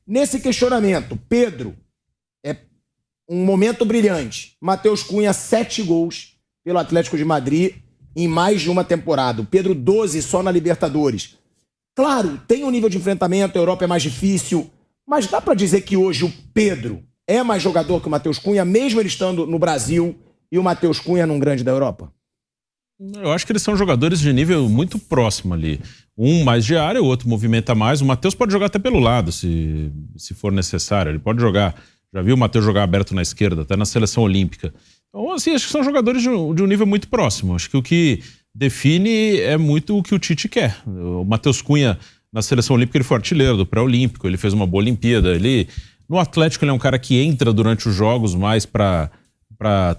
Nesse questionamento, Pedro é um momento brilhante. Matheus Cunha, 7 gols pelo Atlético de Madrid em mais de uma temporada. O Pedro, 12 só na Libertadores. Claro, tem um nível de enfrentamento, a Europa é mais difícil, mas dá pra dizer que hoje o Pedro é mais jogador que o Matheus Cunha, mesmo ele estando no Brasil e o Matheus Cunha num grande da Europa? Eu acho que eles são jogadores de nível muito próximo ali. Um mais de área, o outro movimenta mais. O Matheus pode jogar até pelo lado, se for necessário. Ele pode jogar. Já viu o Matheus jogar aberto na esquerda, até na seleção olímpica. Então, assim, acho que são jogadores de um nível muito próximo. Acho que o que define é muito o que o Tite quer. O Matheus Cunha, na seleção olímpica, ele foi artilheiro do pré-olímpico, ele fez uma boa Olimpíada. No Atlético, ele é um cara que entra durante os jogos mais para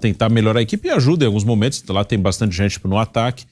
tentar melhorar a equipe e ajuda em alguns momentos. Lá tem bastante gente no ataque.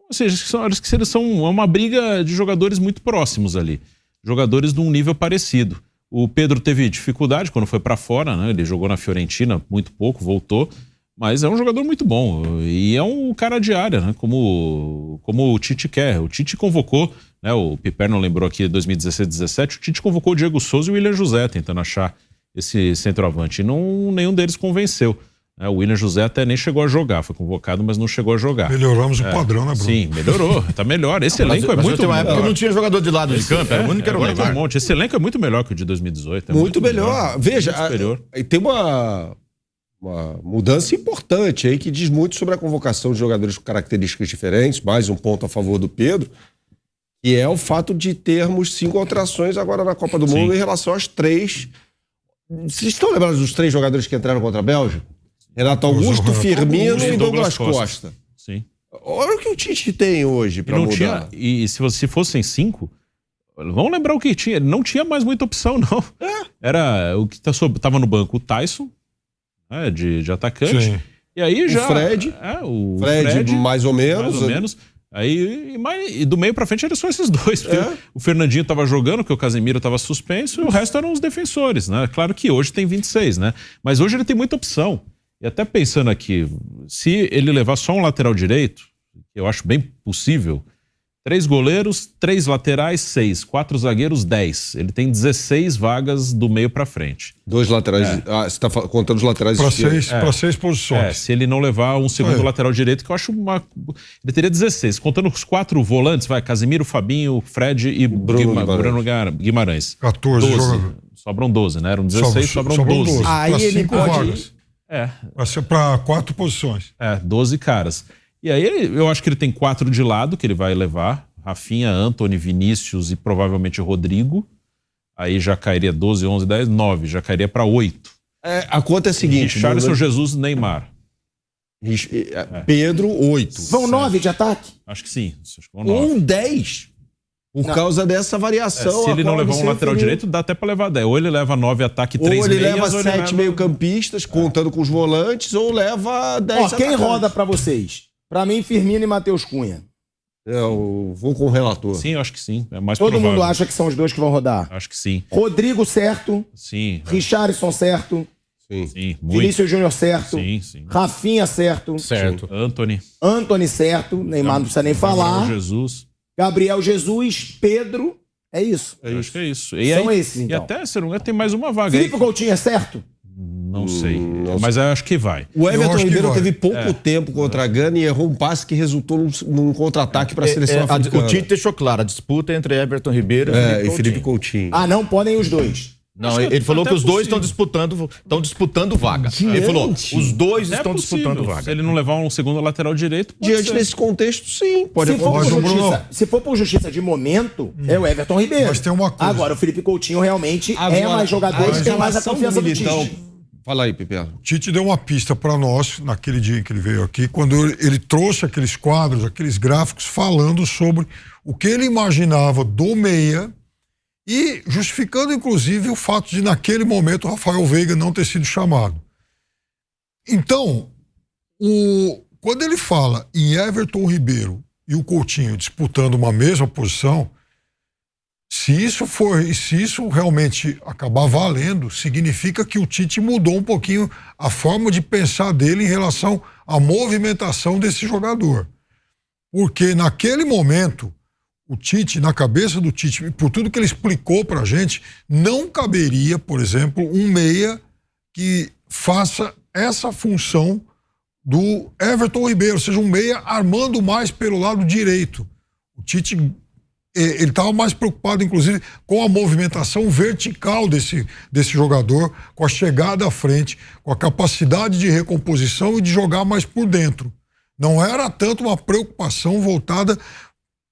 Ou seja, acho que eles são uma briga de jogadores muito próximos ali. Jogadores de um nível parecido. O Pedro teve dificuldade quando foi para fora, né? Ele jogou na Fiorentina muito pouco, voltou. Mas é um jogador muito bom. E é um cara de área, né? Como o Tite quer. O Tite convocou, né? O Piperno lembrou aqui 2016-17, o Tite convocou o Diego Souza e o William José, tentando achar esse centroavante. E nenhum deles convenceu. O William José até nem chegou a jogar, foi convocado, mas não chegou a jogar. Melhoramos o padrão, né, Bruno? Sim, melhorou, tá melhor. Esse elenco é muito melhor. Porque não tinha jogador de lado de campo, era o único que era o Neymar. Um monte. Esse elenco é muito melhor que o de 2018. Muito melhor. Veja, tem uma mudança importante aí que diz muito sobre a convocação de jogadores com características diferentes, mais um ponto a favor do Pedro, que é o fato de termos 5 alterações agora na Copa do Mundo em relação às 3. Vocês estão lembrados dos 3 jogadores que entraram contra a Bélgica? Renato Augusto, Firmino e Douglas Costa. Sim. Olha o que o Tite tem hoje para mudar. E se fossem 5, vamos lembrar o que tinha. Ele não tinha mais muita opção, não. Era o que estava no banco, o Tyson, né, de atacante. Sim. E aí já... O Fred mais ou menos. Mais ou menos. Aí, e do meio pra frente eram só esses dois. Porque o Fernandinho tava jogando, porque o Casemiro tava suspenso, e o resto eram os defensores, né? Claro que hoje tem 26, né? Mas hoje ele tem muita opção. E até pensando aqui, se ele levar só um lateral direito, que eu acho bem possível, 3 goleiros, 3 laterais, 6, 4 zagueiros, 10. Ele tem 16 vagas do meio pra frente. 2 laterais, você está contando os laterais esquerdos. Para 6 posições. Se ele não levar um segundo lateral direito, que eu acho ele teria 16. Contando os 4 volantes, Casemiro, Fabinho, Fred e Bruno Guimarães. 14 jogadores. Sobram 12, né? Eram 16, sobram 12. Aí ele pode... vagas. Vai ser para 4 posições. 12 caras. E aí eu acho que ele tem 4 de lado que ele vai levar. Rafinha, Antony, Vinícius e provavelmente Rodrigo. Aí já cairia 12, 11, 10, 9. Já cairia para 8. A conta é a seguinte. Richarlison, Jesus, Neymar. Pedro, 8. Vão 9 de ataque? Acho que sim. Ou 10. Por causa dessa variação. Se ele não levar um lateral direito, dá até pra levar 10. Ou ele leva 9 ataque, 3 meias. Ou ele leva 7 leva... meio-campistas, contando com os volantes, ou leva 10 atacantes. Quem roda pra vocês? Pra mim, Firmino e Matheus Cunha. Eu vou com o relator. Sim, eu acho que sim. É mais Todo provável. mundo acha que são os 2 que vão rodar? Acho que sim. Rodrigo certo. Sim. Richarlison certo. Sim, muito. Vinícius Júnior certo. Sim. Rafinha certo. Certo. Antony certo. Neymar não precisa nem falar. Gabriel Jesus, Pedro. É isso. Acho que é isso. São esses, então. E até, se não tem mais uma vaga. Felipe Coutinho é certo? Não sei. Mas eu acho que vai. O Everton Ribeiro teve pouco tempo contra a Gana e errou um passe que resultou num contra-ataque para a seleção africana. O Tite deixou claro, a disputa entre Everton Ribeiro e Felipe Coutinho. Não podem os 2. Não, ele falou que os 2 estão disputando vaga. Ele falou, os 2 estão disputando vaga. Se ele não levar um segundo lateral direito, diante desse contexto, sim. Pode acontecer. Se for por justiça de momento, é o Everton Ribeiro. Mas tem uma coisa. Agora, o Felipe Coutinho realmente é mais jogador e tem mais a confiança do Tite. Fala aí, Pepe. O Tite deu uma pista para nós, naquele dia que ele veio aqui, quando ele trouxe aqueles quadros, aqueles gráficos, falando sobre o que ele imaginava do meia e justificando, inclusive, o fato de, naquele momento, o Rafael Veiga não ter sido chamado. Então, quando ele fala em Everton Ribeiro e o Coutinho disputando uma mesma posição, se isso realmente acabar valendo, significa que o Tite mudou um pouquinho a forma de pensar dele em relação à movimentação desse jogador. Porque naquele momento, o Tite, na cabeça do Tite, por tudo que ele explicou pra gente, não caberia, por exemplo, um meia que faça essa função do Everton Ribeiro, ou seja, um meia armando mais pelo lado direito. O Tite, ele estava mais preocupado, inclusive, com a movimentação vertical desse jogador, com a chegada à frente, com a capacidade de recomposição e de jogar mais por dentro. Não era tanto uma preocupação voltada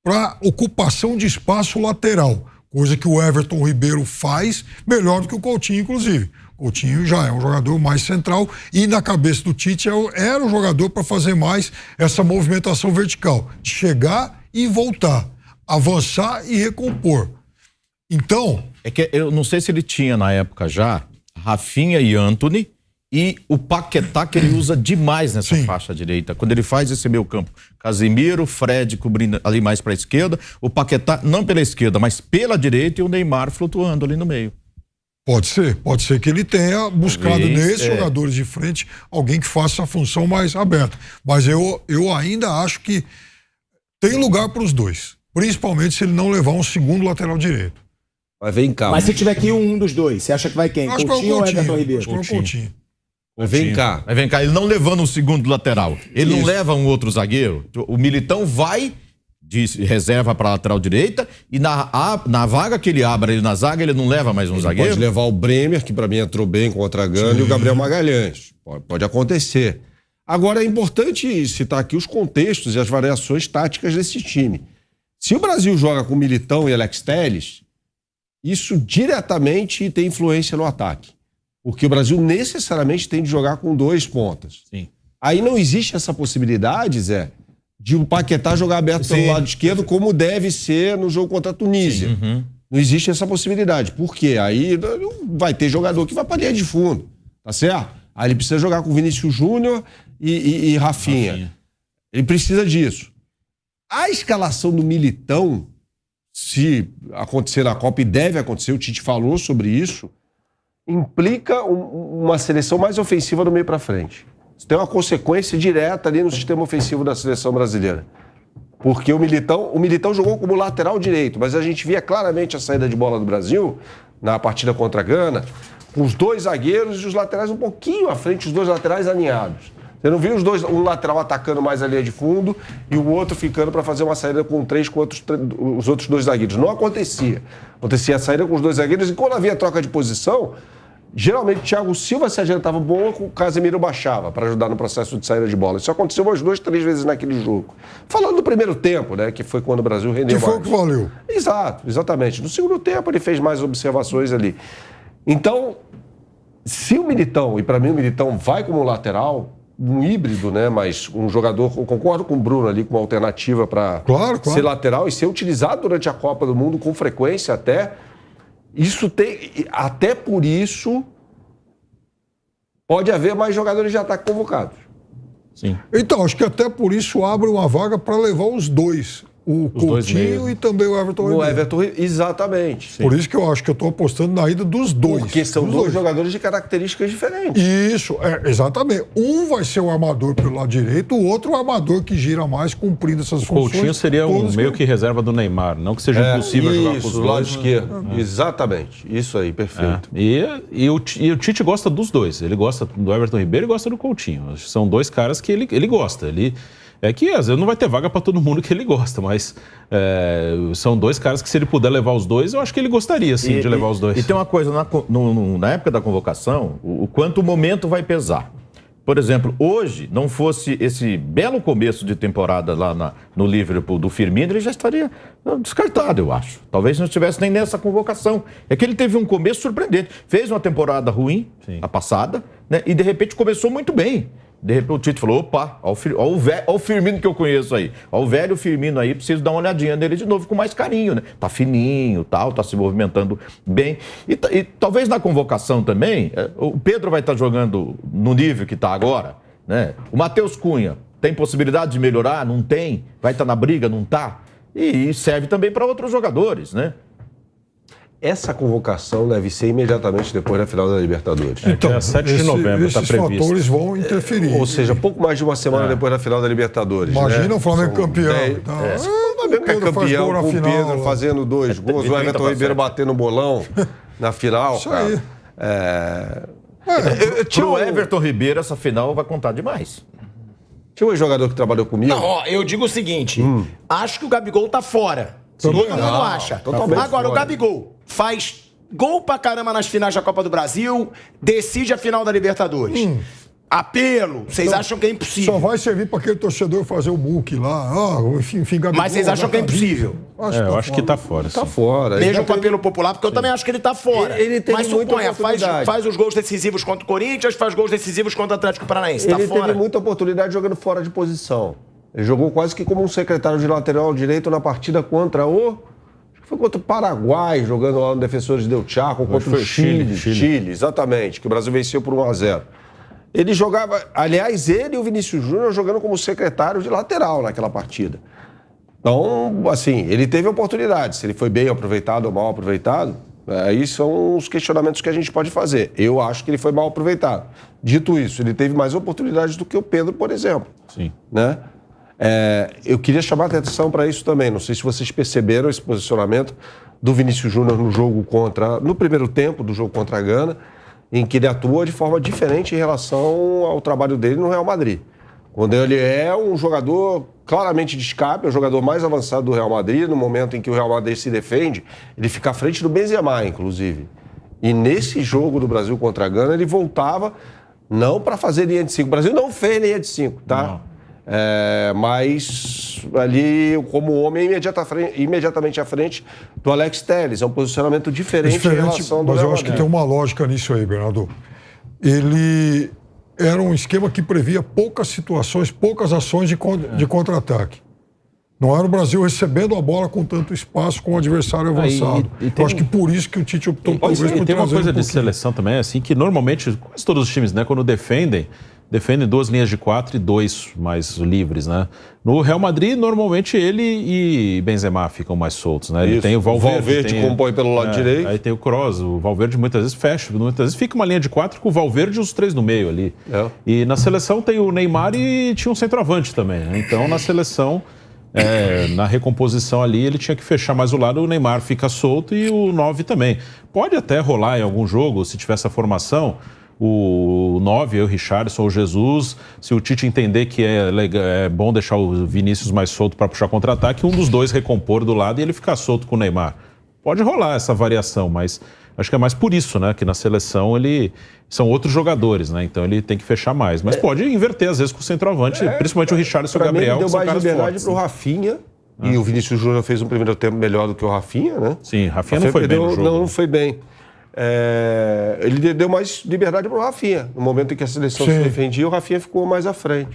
para ocupação de espaço lateral, coisa que o Everton Ribeiro faz melhor do que o Coutinho, inclusive. O Coutinho já é um jogador mais central e na cabeça do Tite era um jogador para fazer mais essa movimentação vertical, de chegar e voltar, avançar e recompor. Então... É que eu não sei se ele tinha na época já Rafinha e Antony e o Paquetá, que ele usa demais nessa faixa direita. Quando ele faz esse meio campo, Casemiro, Fred cobrindo ali mais para a esquerda, o Paquetá não pela esquerda, mas pela direita e o Neymar flutuando ali no meio. Pode ser que ele tenha buscado nesses jogadores de frente alguém que faça a função mais aberta. Mas eu ainda acho que tem lugar para os dois, principalmente se ele não levar um segundo lateral direito. Mas vem cá. Mas se tiver aqui um dos dois, você acha que vai quem? Coutinho ou Everton Ribeiro? Acho que é o Coutinho. Mas vem cá. Mas vem cá, ele não levando um segundo lateral, ele não leva um outro zagueiro. O Militão vai de reserva para a lateral direita e na vaga que ele abre, ele na zaga, ele não leva mais um zagueiro? Pode levar o Bremer, que para mim entrou bem contra a Gana, e o Gabriel Magalhães. Pode acontecer. Agora é importante citar aqui os contextos e as variações táticas desse time. Se o Brasil joga com Militão e Alex Telles, isso diretamente tem influência no ataque. Porque o Brasil necessariamente tem de jogar com 2 pontas. Sim. Aí não existe essa possibilidade, Zé, de o Paquetá jogar aberto pelo lado esquerdo, como deve ser no jogo contra a Tunísia. Não existe essa possibilidade. Por quê? Aí vai ter jogador que vai para a linha de fundo, tá certo? Aí ele precisa jogar com Vinícius Júnior e Rafinha. Ele precisa disso. A escalação do Militão, se acontecer na Copa, e deve acontecer, o Tite falou sobre isso, implica uma seleção mais ofensiva do meio para frente. Isso tem uma consequência direta ali no sistema ofensivo da seleção brasileira. Porque o Militão jogou como lateral direito, mas a gente via claramente a saída de bola do Brasil na partida contra a Gana, com os 2 zagueiros e os laterais um pouquinho à frente, os 2 laterais alinhados. Você não viu um lateral atacando mais a linha de fundo e o outro ficando para fazer uma saída com os outros 2 zagueiros. Não acontecia. Acontecia a saída com os 2 zagueiros e quando havia troca de posição, geralmente o Thiago Silva se adiantava bom, o Casemiro baixava para ajudar no processo de saída de bola. Isso aconteceu umas 2, 3 vezes naquele jogo. Falando do primeiro tempo, né, que foi quando o Brasil rendeu mais. Que foi o que valeu. Exatamente. No segundo tempo ele fez mais observações ali. Então, se o Militão, e para mim o Militão vai como lateral, um híbrido, né, mas um jogador, eu concordo com o Bruno ali, com uma alternativa para ser lateral e ser utilizado durante a Copa do Mundo com frequência até... Até por isso, pode haver mais jogadores de ataque convocados. Sim. Então, acho que até por isso abre uma vaga para levar os 2. O Coutinho e também o Everton Ribeiro. O Everton, exatamente. Sim. Por isso que eu acho que eu estou apostando na ida dos 2. Porque são 2 jogadores de características diferentes. Isso, exatamente. Um vai ser o armador pelo lado direito, o outro o armador que gira mais, cumprindo essas funções. O Coutinho seria meio que reserva do Neymar, não que seja impossível jogar com os dois. Lado esquerdo. Exatamente. Isso aí, perfeito. E o Tite gosta dos 2. Ele gosta do Everton Ribeiro e gosta do Coutinho. São 2 caras que ele gosta. É que às vezes não vai ter vaga para todo mundo que ele gosta, mas são 2 caras que se ele puder levar os 2, eu acho que ele gostaria sim de levar os 2. E tem uma coisa, na época da convocação, o quanto o momento vai pesar. Por exemplo, hoje, não fosse esse belo começo de temporada lá no Liverpool do Firmino, ele já estaria descartado, eu acho. Talvez não estivesse nem nessa convocação. É que ele teve um começo surpreendente. Fez uma temporada ruim, a passada, né, e de repente começou muito bem. De repente o Tite falou, opa, olha o Firmino que eu conheço aí. Olha o velho Firmino aí, preciso dar uma olhadinha nele de novo com mais carinho, né? Tá fininho, tal, tá se movimentando bem. E talvez na convocação também, o Pedro vai estar jogando no nível que está agora, né? O Matheus Cunha tem possibilidade de melhorar? Não tem? Vai estar na briga? Não tá? E serve também para outros jogadores, né? Essa convocação deve ser imediatamente depois da final da Libertadores. Então, 7 de novembro está previsto. Esses fatores vão interferir. Ou seja, pouco mais de uma semana depois da final da Libertadores. Imagina o Flamengo campeão. Pedro faz campeão gol na com o final. Pedro fazendo 2 gols, o Everton Ribeiro batendo bolão na final, Isso cara. aí. Pro Everton Ribeiro, essa final vai contar demais. Tinha um jogador que trabalhou comigo. Não, ó, eu digo o seguinte: acho que o Gabigol tá fora. Também Todo mundo não, acha. totalmente Agora, o fora. Gabigol faz gol pra caramba nas finais da Copa do Brasil, decide a final da Libertadores. Apelo, vocês acham que é impossível. Só vai servir para aquele torcedor fazer o book lá. Enfim, Gabigol, Mas vocês acham que é impossível? Eu acho que tá fora. Tá sim. fora. Mesmo com apelo popular, porque eu também acho que ele tá fora. Ele teve Mas muita suponha, oportunidade. faz os gols decisivos contra o Corinthians, faz gols decisivos contra o Atlético Paranaense. Tá Ele fora. teve muita oportunidade jogando fora de posição. Ele jogou quase que como um secretário de lateral direito na partida contra o... Acho que foi contra o Paraguai, jogando lá no Defensores del Chaco, contra o Chile. Chile, exatamente, que o Brasil venceu por 1-0. Ele jogava... Aliás, ele e o Vinícius Júnior jogando como secretário de lateral naquela partida. Então, assim, ele teve oportunidade. Se ele foi bem aproveitado ou mal aproveitado, aí são os questionamentos que a gente pode fazer. Eu acho que ele foi mal aproveitado. Dito isso, ele teve mais oportunidades do que o Pedro, por exemplo. Sim. Né? Eu queria chamar a atenção para isso também. Não sei se vocês perceberam esse posicionamento do Vinícius Júnior no primeiro tempo do jogo contra a Gana, em que ele atua de forma diferente em relação ao trabalho dele no Real Madrid. Quando ele é um jogador claramente de escape, é o jogador mais avançado do Real Madrid, no momento em que o Real Madrid se defende, ele fica à frente do Benzema, inclusive. E nesse jogo do Brasil contra a Gana, ele voltava não para fazer linha de 5. O Brasil não fez linha de 5, tá? Mas ali, como homem, imediatamente à frente do Alex Telles. É um posicionamento diferente em relação ao do mas Real eu acho que Madrid. tem uma lógica nisso aí, Bernardo. Ele era um esquema que previa poucas situações, poucas ações de contra-ataque. Não era o Brasil recebendo a bola com tanto espaço com o adversário avançado. Eu acho que por isso que o Tite optou por isso. E tem uma coisa de seleção também, assim, que normalmente, quase todos os times, né, quando defendem 2 linhas de 4 e 2 mais livres, né? No Real Madrid, normalmente ele e Benzema ficam mais soltos, né? Ele tem o Valverde. Compõe pelo lado direito. Aí tem o Kroos, o Valverde muitas vezes fecha, muitas vezes fica uma linha de 4 com o Valverde e os 3 no meio ali. E na seleção tem o Neymar e tinha um centroavante também, né? Então na seleção, na recomposição ali, ele tinha que fechar mais o lado, o Neymar fica solto e o 9 também. Pode até rolar em algum jogo, se tiver essa formação, o 9, o Richarlison, o Jesus, se o Tite entender que é bom deixar o Vinícius mais solto para puxar contra-ataque, um dos dois recompor do lado e ele ficar solto com o Neymar. Pode rolar essa variação, mas acho que é mais por isso, né? Que na seleção são outros jogadores, né? Então ele tem que fechar mais. Mas pode inverter às vezes com o centroavante, principalmente o Richarlison e o Gabriel, Deu que são mais caras liberdade fortes. para o Rafinha. E o Vinícius Júnior fez um primeiro tempo melhor do que o Rafinha, né? Sim, Rafinha não foi bem no jogo. Não foi bem. Ele deu mais liberdade para o Rafinha. No momento em que a seleção se defendia, o Rafinha ficou mais à frente.